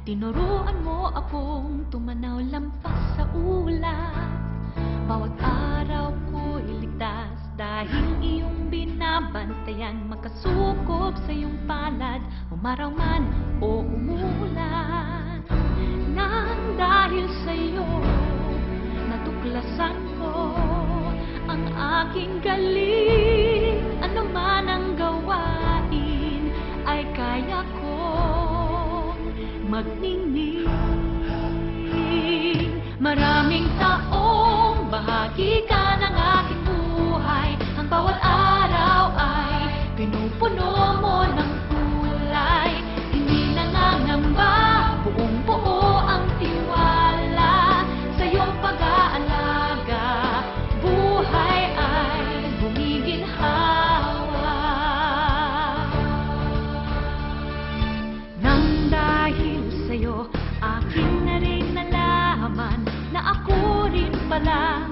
Tinuruan mo akong tumanaw lampas sa ulap. Bawat araw ko'y ligtas dahil iyong binabantayan. Makasukob sa iyong palad, umaraw man o umulan. Nang dahil sa'yo, natuklasan ko ang aking galing. Ano man ang gawain ay kaya kong magningning. Maraming taong bahagi ka ng aking buhay. Ang bawat araw ay pinupuno mo ng kulay. Hindi nangangamba, buong-buo ang tiwala sa iyong pag-aalaga. Buhay ay gumiginhawa. Nang dahil sa'yo, akin na rin nalaman na ako rin pala